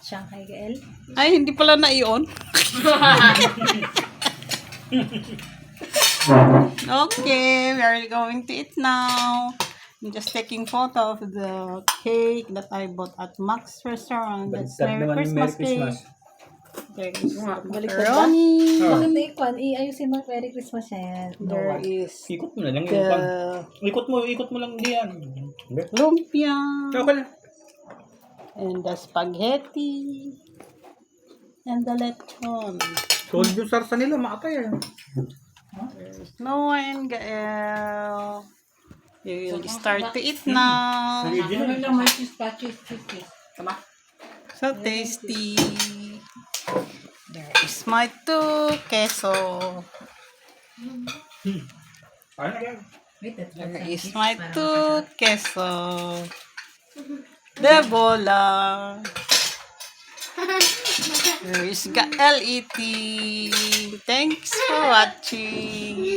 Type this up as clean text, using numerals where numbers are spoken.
Shanghai Gael. Ay, hindi pala na-i-on. Okay, we are going to eat now. I'm just taking photo of the cake that I bought at Max Restaurant. That's Baliktad Merry naman yung Christmas Merry Christmas. cake. There is Baliktad ba? macaroni. Oh. Bakit na ikwan? Ayusin mo. Merry Christmas yan. There is Ikot mo na lang yung pan. the Ikot mo lang diyan. lumpia. Okay na. And the spaghetti. And the lechon. Sold yung sarsa nila, makatay eh. There's Noah and Gael. We will start to eat now. So tasty. There is my two queso. Ayun na yan. There is my two queso. The bola. There is Gael eating. Thanks for watching.